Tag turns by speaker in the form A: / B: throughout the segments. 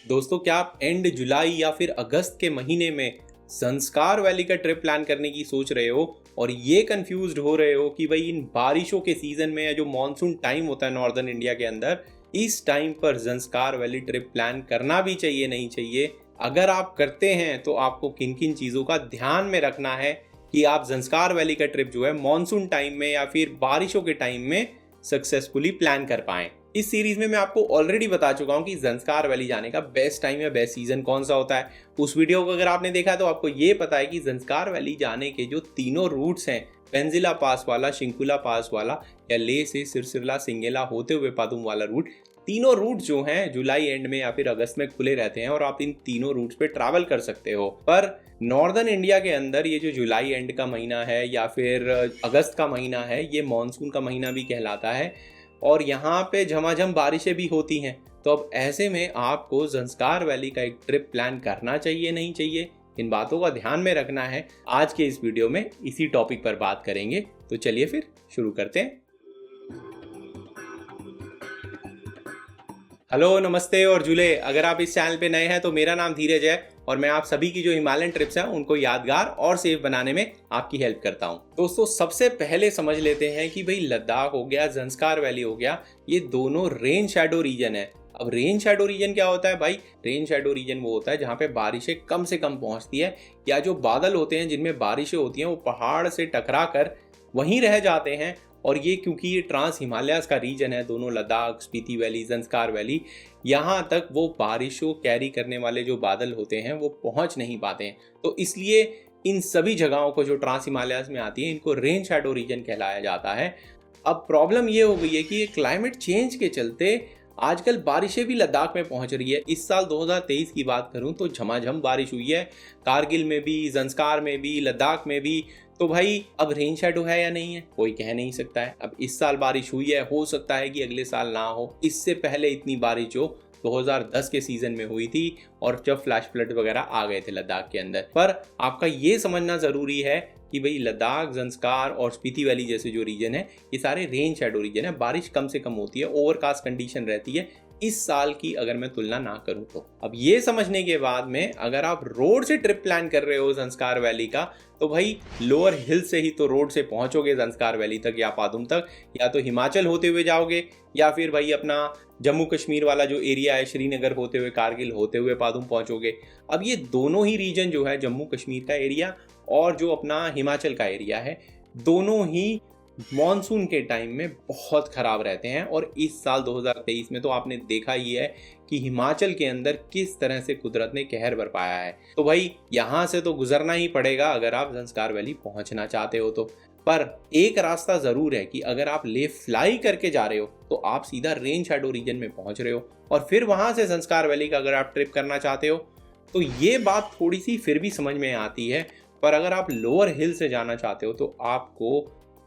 A: दोस्तों, क्या आप एंड जुलाई या फिर अगस्त के महीने में ज़ंस्कार वैली का ट्रिप प्लान करने की सोच रहे हो और ये कंफ्यूज्ड हो रहे हो कि भाई इन बारिशों के सीजन में या जो मॉनसून टाइम होता है नॉर्दर्न इंडिया के अंदर, इस टाइम पर ज़ंस्कार वैली ट्रिप प्लान करना भी चाहिए नहीं चाहिए? अगर आप करते हैं तो आपको किन किन चीज़ों का ध्यान में रखना है कि आप ज़ंस्कार वैली का ट्रिप जो है मॉनसून टाइम में या फिर बारिशों के टाइम में सक्सेसफुली प्लान कर पाएं। इस सीरीज में मैं आपको ऑलरेडी बता चुका हूं कि ज़ंस्कार वैली जाने का बेस्ट टाइम या बेस्ट सीजन कौन सा होता है। उस वीडियो को अगर आपने देखा तो आपको ये पता है कि ज़ंस्कार वैली जाने के जो तीनों रूट्स हैं, पेंजिला पास वाला, शिंकुला पास वाला या लेह से सिरसिरला सिंगेला होते हुए पादुम वाला रूट, तीनों रूट जो हैं जुलाई एंड में या फिर अगस्त में खुले रहते हैं और आप इन तीनों रूट्स पे ट्रैवल कर सकते हो। पर नॉर्दर्न इंडिया के अंदर ये जो जुलाई एंड का महीना है या फिर अगस्त का महीना है, ये मॉनसून का महीना भी कहलाता है और यहाँ पे झमाझम बारिशें भी होती हैं। तो अब ऐसे में आपको ज़ंस्कार वैली का एक ट्रिप प्लान करना चाहिए नहीं चाहिए, इन बातों का ध्यान में रखना है। आज के इस वीडियो में इसी टॉपिक पर बात करेंगे। तो चलिए फिर शुरू करते हैं। हेलो, नमस्ते और जुले। अगर आप इस चैनल पे नए हैं तो मेरा नाम धीरज है और मैं आप सभी की जो हिमालयन ट्रिप्स हैं उनको यादगार और सेफ बनाने में आपकी हेल्प करता हूं। दोस्तों, सबसे पहले समझ लेते हैं कि भाई लद्दाख हो गया, ज़ंस्कार वैली हो गया, ये दोनों रेन शैडो रीजन है। अब रेन शैडो रीजन क्या होता है भाई? रेन शैडो रीजन वो होता है जहाँ पे बारिशें कम से कम पहुँचती है या जो बादल होते हैं जिनमें बारिशें होती हैं वो पहाड़ से टकरा कर वहीं रह जाते हैं। और ये क्योंकि ये ट्रांस हिमालयाज का रीजन है, दोनों लद्दाख, स्पीति वैली, ज़ंस्कार वैली, यहाँ तक वो बारिशों कैरी करने वाले जो बादल होते हैं वो पहुँच नहीं पाते हैं। तो इसलिए इन सभी जगहों को जो ट्रांस हिमालयाज में आती है इनको रेन शैडो रीजन कहलाया जाता है। अब प्रॉब्लम ये हो गई है कि ये क्लाइमेट चेंज के चलते आजकल बारिशें भी लद्दाख में पहुंच रही है। इस साल 2023 की बात करूं तो झमाझम बारिश हुई है, कारगिल में भी, ज़ंस्कार में भी, लद्दाख में भी। तो भाई अब रेन शैडो है या नहीं है कोई कह नहीं सकता है। अब इस साल बारिश हुई है, हो सकता है कि अगले साल ना हो। इससे पहले इतनी बारिश जो 2010 के सीजन में हुई थी और जब फ्लैश फ्लड वगैरह आ गए थे लद्दाख के अंदर। पर आपका ये समझना जरूरी है कि भाई लद्दाख, ज़ंस्कार और स्पीति वैली जैसे जो रीजन है ये सारे रेन शैडो रीजन है। बारिश कम से कम होती है, ओवरकास्ट कंडीशन रहती है इस साल की अगर मैं तुलना ना करूं तो। अब ये समझने के बाद में अगर आप रोड से ट्रिप प्लान कर रहे हो ज़ंस्कार वैली का, तो भाई लोअर हिल से ही तो रोड से पहुंचोगे ज़ंस्कार वैली तक या पादुम तक, या तो हिमाचल होते हुए जाओगे या फिर भाई अपना जम्मू कश्मीर वाला जो एरिया है, श्रीनगर होते हुए, कारगिल होते हुए पादुम पहुंचोगे। अब ये दोनों ही रीजन जो है, जम्मू कश्मीर का एरिया और जो अपना हिमाचल का एरिया है, दोनों ही मॉनसून के टाइम में बहुत ख़राब रहते हैं। और इस साल 2023 में तो आपने देखा ही है कि हिमाचल के अंदर किस तरह से कुदरत ने कहर बरपाया है। तो भाई यहाँ से तो गुजरना ही पड़ेगा अगर आप ज़ंस्कार वैली पहुँचना चाहते हो तो। पर एक रास्ता ज़रूर है कि अगर आप लेह फ्लाई करके जा रहे हो तो आप सीधा रेन शैडो रीजन में पहुँच रहे हो और फिर वहाँ से ज़ंस्कार वैली का अगर आप ट्रिप करना चाहते हो तो ये बात थोड़ी सी फिर भी समझ में आती है। पर अगर आप लोअर हिल से जाना चाहते हो तो आपको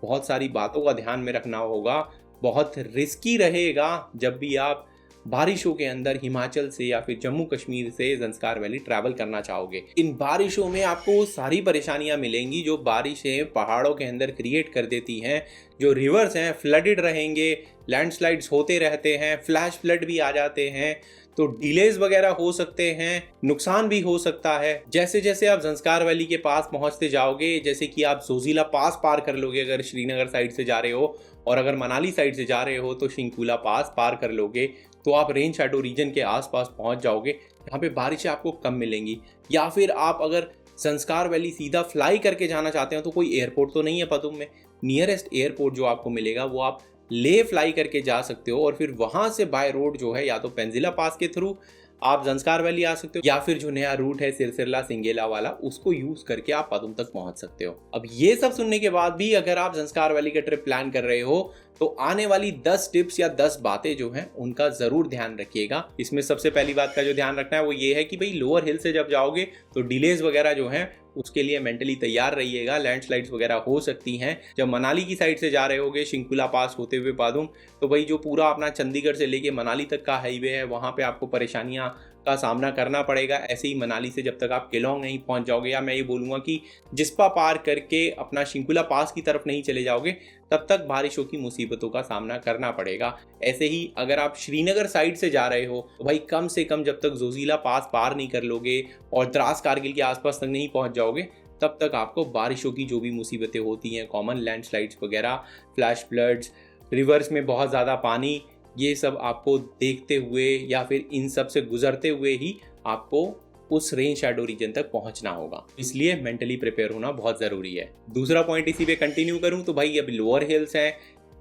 A: बहुत सारी बातों का ध्यान में रखना होगा। बहुत रिस्की रहेगा जब भी आप बारिशों के अंदर हिमाचल से या फिर जम्मू कश्मीर से ज़ंस्कार वैली ट्रैवल करना चाहोगे। इन बारिशों में आपको वो सारी परेशानियां मिलेंगी जो बारिशें पहाड़ों के अंदर क्रिएट कर देती हैं। जो रिवर्स हैं फ्लडेड रहेंगे, लैंडस्लाइड्स होते रहते हैं, फ्लैश फ्लड भी आ जाते हैं, तो डिलेज वगैरह हो सकते हैं, नुकसान भी हो सकता है। जैसे जैसे आप ज़ंस्कार वैली के पास पहुंचते जाओगे, जैसे कि आप जोजिला पास पार कर लोगे अगर श्रीनगर साइड से जा रहे हो, और अगर मनाली साइड से जा रहे हो तो शिंकुला पास पार कर लोगे, तो आप रेन शैडो रीजन के आसपास पहुंच जाओगे। यहाँ पे बारिशें आपको कम मिलेंगी। या फिर आप अगर ज़ंस्कार वैली सीधा फ्लाई करके जाना चाहते हो तो कोई एयरपोर्ट तो नहीं है पादुम में। नियरेस्ट एयरपोर्ट जो आपको मिलेगा वो आप लेह फ्लाई करके जा सकते हो और फिर वहां से बाय रोड जो है या तो पेंजिला पास के थ्रू आप ज़ंस्कार वैली आ सकते हो या फिर जो नया रूट है सिरसिरला सिंगेला वाला उसको यूज करके आप पादुम तक पहुंच सकते हो। अब ये सब सुनने के बाद भी अगर आप ज़ंस्कार वैली का ट्रिप प्लान कर रहे हो तो आने वाली 10 टिप्स या 10 बातें जो हैं उनका जरूर ध्यान रखिएगा। इसमें सबसे पहली बात का जो ध्यान रखना है वो ये है कि भाई लोअर हिल से जब जाओगे तो डिलेज वगैरह जो हैं उसके लिए मेंटली तैयार रहिएगा। लैंडस्लाइड्स वगैरह हो सकती हैं। जब मनाली की साइड से जा रहे होगे शिंकुला पास होते हुए पादुम, तो भाई जो पूरा अपना चंडीगढ़ से लेके मनाली तक का हाईवे है वहाँ पे आपको परेशानियाँ का सामना करना पड़ेगा। ऐसे ही मनाली से जब तक आप केलोंग नहीं पहुंच जाओगे, या मैं ये बोलूँगा कि जिस्पा पार करके अपना शिंकुला पास की तरफ नहीं चले जाओगे, तब तक बारिशों की मुसीबतों का सामना करना पड़ेगा। ऐसे ही अगर आप श्रीनगर साइड से जा रहे हो तो भाई कम से कम जब तक जोजिला पास पार नहीं कर लोगे और द्रास कारगिल के आसपास तक नहीं पहुंच जाओगे, तब तक आपको बारिशों की जो भी मुसीबतें होती हैं, कॉमन लैंडस्लाइड्स वगैरह, फ्लैश फ्लड्स, रिवर्स में बहुत ज़्यादा पानी, ये सब आपको देखते हुए या फिर इन सब से गुजरते हुए ही आपको उस रेन शैडो रीजन तक पहुंचना होगा। इसलिए मेंटली प्रिपेयर होना बहुत ज़रूरी है। दूसरा पॉइंट इसी पे कंटिन्यू करूं तो भाई अभी लोअर हिल्स हैं,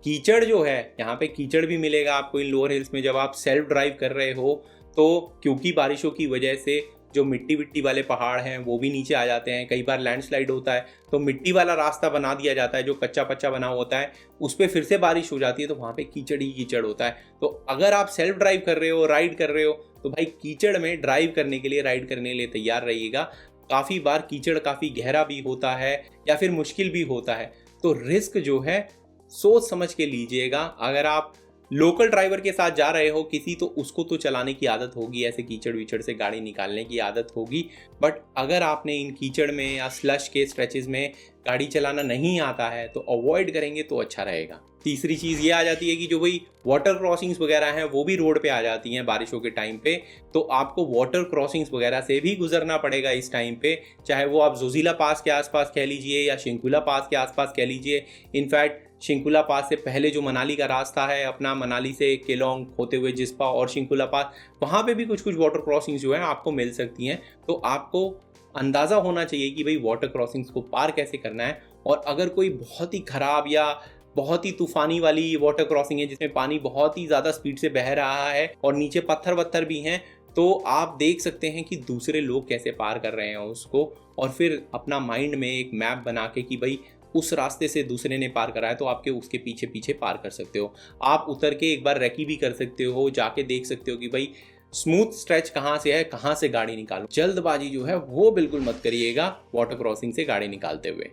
A: कीचड़ जो है यहाँ पे कीचड़ भी मिलेगा आपको इन लोअर हिल्स में जब आप सेल्फ ड्राइव कर रहे हो, तो क्योंकि बारिशों की वजह से जो मिट्टी विट्टी वाले पहाड़ हैं वो भी नीचे आ जाते हैं। कई बार लैंडस्लाइड होता है तो मिट्टी वाला रास्ता बना दिया जाता है, जो कच्चा पच्चा बना होता है उस पर फिर से बारिश हो जाती है तो वहाँ पे कीचड़ ही कीचड़ होता है। तो अगर आप सेल्फ ड्राइव कर रहे हो, राइड कर रहे हो, तो भाई कीचड़ में ड्राइव करने के लिए, राइड करने के लिए तैयार रहिएगा। काफ़ी बार कीचड़ काफ़ी गहरा भी होता है या फिर मुश्किल भी होता है, तो रिस्क जो है सोच समझ के लीजिएगा। अगर आप लोकल ड्राइवर के साथ जा रहे हो किसी, तो उसको तो चलाने की आदत होगी, ऐसे कीचड़ विचड़ से गाड़ी निकालने की आदत होगी। बट अगर आपने इन कीचड़ में या स्लश के स्ट्रेचेस में गाड़ी चलाना नहीं आता है तो अवॉइड करेंगे तो अच्छा रहेगा। तीसरी चीज़ ये आ जाती है कि जो भाई वाटर क्रॉसिंग्स वगैरह हैं वो भी रोड पे आ जाती हैं बारिशों के टाइम पे, तो आपको वाटर क्रॉसिंग्स वगैरह से भी गुजरना पड़ेगा इस टाइम पे, चाहे वो आप जोजिला पास के आसपास कह लीजिए या शिंकुला पास के आसपास कह लीजिए। इनफैक्ट शिंकुला पास से पहले जो मनाली का रास्ता है अपना, मनाली से केलोंग होते हुए जिस्पा और शिंकुला पास, वहाँ पे भी कुछ कुछ वाटर क्रॉसिंग्स जो है आपको मिल सकती हैं। तो आपको अंदाज़ा होना चाहिए कि भाई वाटर क्रॉसिंग्स को पार कैसे करना है। और अगर कोई बहुत ही ख़राब या बहुत ही तूफानी वाली वाटर क्रॉसिंग है जिसमें पानी बहुत ही ज़्यादा स्पीड से बह रहा है और नीचे पत्थर वत्थर भी हैं, तो आप देख सकते हैं कि दूसरे लोग कैसे पार कर रहे हैं उसको, और फिर अपना माइंड में एक मैप बना के कि भाई उस रास्ते से दूसरे ने पार करा है तो आपके उसके पीछे पीछे पार कर सकते हो। आप उतर के एक बार रेकी भी कर सकते हो, जाके देख सकते हो कि भाई स्मूथ स्ट्रेच कहाँ से है, कहाँ से गाड़ी निकालो। जल्दबाजी जो है वो बिल्कुल मत करिएगा वाटर क्रॉसिंग से गाड़ी निकालते हुए।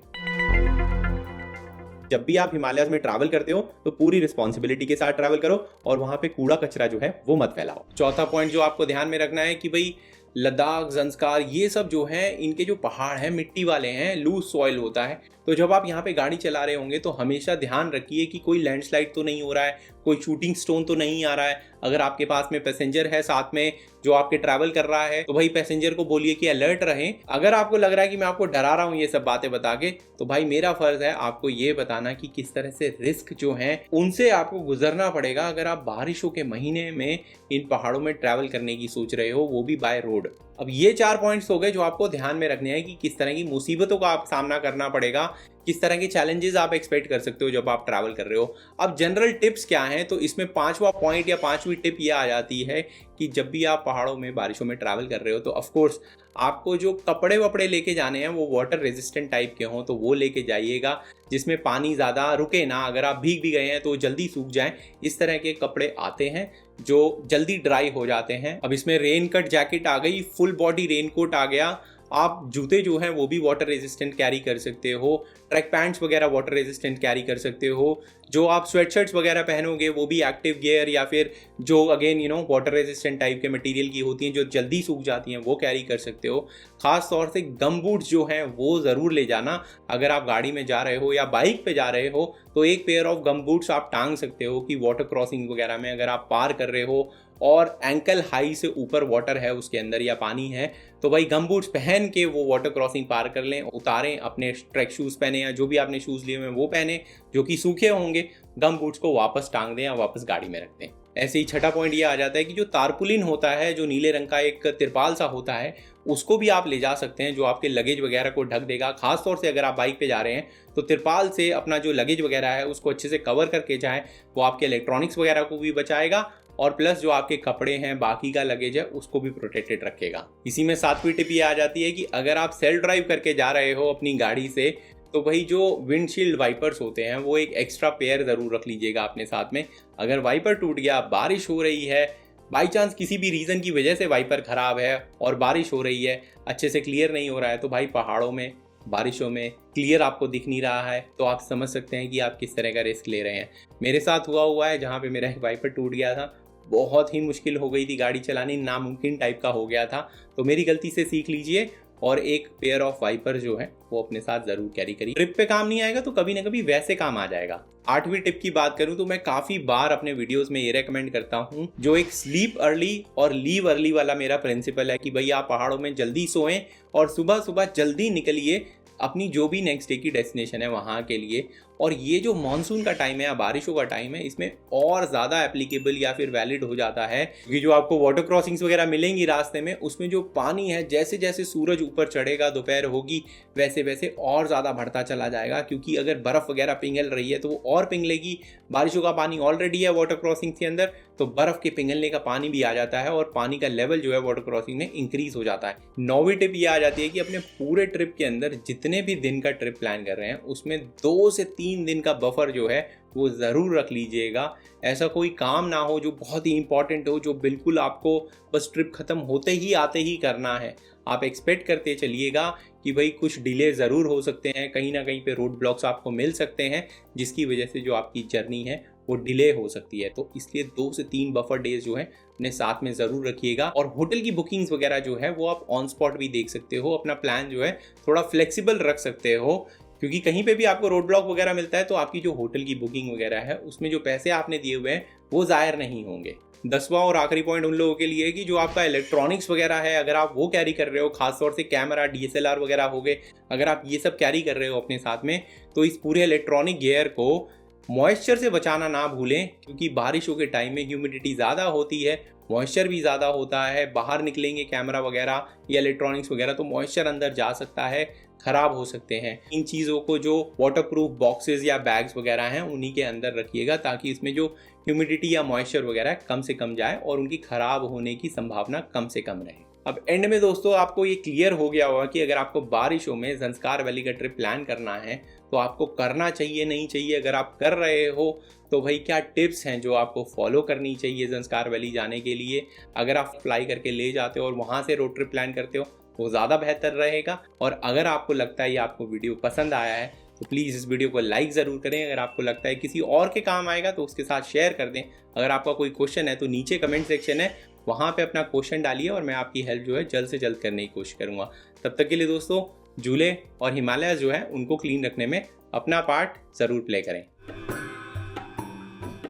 A: जब भी आप हिमालय में ट्रैवल करते हो तो पूरी रिस्पॉन्सिबिलिटी के साथ ट्रैवल करो और वहां पे कूड़ा कचरा जो है वो मत फैलाओ। चौथा पॉइंट जो आपको ध्यान में रखना है कि भाई लद्दाख, ज़ंस्कार, ये सब जो है इनके जो पहाड़ हैं मिट्टी वाले हैं, लूज सॉइल होता है। तो जब आप यहाँ पे गाड़ी चला रहे होंगे तो हमेशा ध्यान रखिए कि कोई लैंडस्लाइड तो नहीं हो रहा है, कोई शूटिंग स्टोन तो नहीं आ रहा है। अगर आपके पास में पैसेंजर है साथ में जो आपके ट्रैवल कर रहा है, तो भाई पैसेंजर को बोलिए कि अलर्ट रहें। अगर आपको लग रहा है कि मैं आपको डरा रहा हूँ ये सब बातें बता के, तो भाई मेरा फर्ज है आपको ये बताना कि किस तरह से रिस्क जो है उनसे आपको गुजरना पड़ेगा अगर आप बारिशों के महीने में इन पहाड़ों में ट्रैवल करने की सोच रहे हो, वो भी बाय रोड। अब ये 4 पॉइंट्स हो गए जो आपको ध्यान में रखने हैं कि किस तरह की मुसीबतों का आप सामना करना पड़ेगा, किस तरह के चैलेंजेस आप एक्सपेक्ट कर सकते हो जब आप ट्रैवल कर रहे हो। अब जनरल टिप्स क्या हैं, तो इसमें 5वां पॉइंट या 5वीं टिप ये आ जाती है कि जब भी आप पहाड़ों में बारिशों में ट्रैवल कर रहे हो तो ऑफ कोर्स आपको जो कपड़े वपड़े लेके जाने हैं वो वाटर रेजिस्टेंट टाइप के हों, तो वो लेके जाइएगा जिसमें पानी ज़्यादा रुके ना। अगर आप भीग भी गए हैं तो जल्दी सूख जाएं, इस तरह के कपड़े आते हैं जो जल्दी ड्राई हो जाते हैं। अब इसमें रेन कट जैकेट आ गई, फुल बॉडी रेन कोट आ गया, आप जूते जो हैं वो भी वाटर रेजिस्टेंट कैरी कर सकते हो, ट्रैक पैंट्स वगैरह वाटर रेजिस्टेंट कैरी कर सकते हो, जो आप स्वेटशर्ट्स वगैरह पहनोगे वो भी एक्टिव गियर या फिर जो अगेन वाटर रेजिस्टेंट टाइप के मटेरियल की होती हैं जो जल्दी सूख जाती हैं वो कैरी कर सकते हो। खास तौर से गम बूट्स जो हैं वो ज़रूर ले जाना। अगर आप गाड़ी में जा रहे हो या बाइक पे जा रहे हो तो एक पेयर ऑफ गम बूट्स आप टांग सकते हो कि वाटर क्रॉसिंग वगैरह में अगर आप पार कर रहे हो और एंकल हाई से ऊपर वाटर है उसके अंदर या पानी है, तो भाई गम बूट्स पहन के वो वाटर क्रॉसिंग पार कर लें। उतारें, अपने ट्रैक शूज़ पहने या जो भी आपने शूज़ लिए हुए हैं वो पहने जो कि सूखे होंगे, गम बूट्स को वापस टांग दें या वापस गाड़ी में रख दें। ऐसे ही छठा पॉइंट ये आ जाता है कि जो तारपुलिन होता है, जो नीले रंग का एक तिरपाल सा होता है, उसको भी आप ले जा सकते हैं जो आपके लगेज वगैरह को ढक देगा। खास तौर से अगर आप बाइक पे जा रहे हैं तो तिरपाल से अपना जो लगेज वगैरह है उसको अच्छे से कवर करके जाएं, वो आपके इलेक्ट्रॉनिक्स वगैरह को भी बचाएगा और प्लस जो आपके कपड़े हैं, बाकी का लगेज है, उसको भी प्रोटेक्टेड रखेगा। इसी में 7वीं टिप ये आ जाती है कि अगर आप सेल्फ ड्राइव करके जा रहे हो अपनी गाड़ी से, तो भाई जो विंडशील्ड वाइपर्स होते हैं वो एक एक्स्ट्रा पेयर ज़रूर रख लीजिएगा अपने साथ में। अगर वाइपर टूट गया, बारिश हो रही है, बाई चांस किसी भी रीज़न की वजह से वाइपर ख़राब है और बारिश हो रही है, अच्छे से क्लियर नहीं हो रहा है, तो भाई पहाड़ों में बारिशों में क्लियर आपको दिख नहीं रहा है, तो आप समझ सकते हैं कि आप किस तरह का रिस्क ले रहे हैं। मेरे साथ हुआ है जहाँ पे मेरा एक वाइपर टूट गया था, बहुत ही मुश्किल हो गई थी गाड़ी चलानी, नामुमकिन टाइप का हो गया था। तो मेरी गलती से सीख लीजिए और एक पेयर ऑफ वाइपर जो है वो अपने साथ जरूर कैरी करिए। ट्रिप पे काम नहीं आएगा तो कभी ना कभी वैसे काम आ जाएगा। 8वीं टिप की बात करूं तो मैं काफी बार अपने वीडियोस में ये रेकमेंड करता हूं, जो एक स्लीप अर्ली और लीव अर्ली वाला मेरा प्रिंसिपल है कि भाई आप पहाड़ों में जल्दी सोएं और सुबह सुबह जल्दी निकलिए अपनी जो भी नेक्स्ट डे की डेस्टिनेशन है वहाँ के लिए। और ये जो मानसून का टाइम है या बारिशों का टाइम है, इसमें और ज़्यादा एप्लीकेबल या फिर वैलिड हो जाता है, क्योंकि जो आपको वाटर क्रॉसिंग्स वगैरह मिलेंगी रास्ते में, उसमें जो पानी है जैसे जैसे सूरज ऊपर चढ़ेगा, दोपहर होगी, वैसे वैसे और ज़्यादा बढ़ता चला जाएगा। क्योंकि अगर बर्फ़ वगैरह पिघल रही है तो वो और पिघलेगी। बारिशों का पानी ऑलरेडी है वाटर क्रॉसिंग के अंदर, तो बर्फ़ के पिघलने का पानी भी आ जाता है और पानी का लेवल जो है वाटर क्रॉसिंग में इंक्रीज हो जाता है। 9वीं टिप ये आ जाती है कि अपने पूरे ट्रिप के अंदर जितने भी दिन का ट्रिप प्लान कर रहे हैं उसमें 2 से 3 दिन का बफर जो है वो ज़रूर रख लीजिएगा। ऐसा कोई काम ना हो जो बहुत ही इंपॉर्टेंट हो, जो बिल्कुल आपको बस ट्रिप ख़त्म होते ही आते ही करना है। आप एक्सपेक्ट करते चलिएगा कि भाई कुछ डिले ज़रूर हो सकते हैं, कहीं ना कहीं पे रोड ब्लॉक्स आपको मिल सकते हैं, जिसकी वजह से जो आपकी जर्नी है वो डिले हो सकती है। तो इसलिए 2 से 3 बफर डेज जो है अपने साथ में ज़रूर रखिएगा। और होटल की बुकिंग्स वगैरह जो है वो आप ऑन स्पॉट भी देख सकते हो, अपना प्लान जो है थोड़ा फ्लेक्सिबल रख सकते हो, क्योंकि कहीं पे भी आपको रोड ब्लॉक वगैरह मिलता है तो आपकी जो होटल की बुकिंग वगैरह है उसमें जो पैसे आपने दिए हुए हैं वो ज़ाहिर नहीं होंगे। 10वां और आखिरी पॉइंट उन लोगों के लिए है कि जो आपका इलेक्ट्रॉनिक्स वगैरह है, अगर आप वो कैरी कर रहे हो, खासतौर से कैमरा, DSLR वगैरह हो गए, अगर आप ये सब कैरी कर रहे हो अपने साथ में, तो इस पूरे इलेक्ट्रॉनिक गियर को मॉइस्चर से बचाना ना भूलें, क्योंकि बारिशों के टाइम में ह्यूमिडिटी ज़्यादा होती है, मॉइस्चर भी ज़्यादा होता है। बाहर निकलेंगे कैमरा वगैरह या इलेक्ट्रॉनिक्स वगैरह तो मॉइस्चर अंदर जा सकता है, ख़राब हो सकते हैं। इन चीज़ों को जो वाटरप्रूफ बॉक्सेस या बैग्स वगैरह हैं उन्हीं के अंदर रखिएगा, ताकि इसमें जो ह्यूमिडिटी या मॉइस्चर वगैरह कम से कम जाए और उनकी ख़राब होने की संभावना कम से कम रहे। अब एंड में दोस्तों आपको ये क्लियर हो गया होगा कि अगर आपको बारिशों में ज़ंस्कार वैली का ट्रिप प्लान करना है तो आपको करना चाहिए नहीं चाहिए। अगर आप कर रहे हो तो भाई क्या टिप्स हैं जो आपको फॉलो करनी चाहिए ज़ंस्कार वैली जाने के लिए। अगर आप अप्लाई करके ले जाते हो और वहाँ से रोड ट्रिप प्लान करते हो वो ज़्यादा बेहतर रहेगा। और अगर आपको लगता है ये आपको वीडियो पसंद आया है तो प्लीज़ इस वीडियो को लाइक ज़रूर करें। अगर आपको लगता है किसी और के काम आएगा तो उसके साथ शेयर कर दें। अगर आपका कोई क्वेश्चन है तो नीचे कमेंट सेक्शन है, वहाँ पे अपना क्वेश्चन डालिए और मैं आपकी हेल्प जो है जल्द से जल्द करने की कोशिश करूँगा। तब तक के लिए दोस्तों, झूले और हिमालय जो है उनको क्लीन रखने में अपना पार्ट ज़रूर प्ले करें।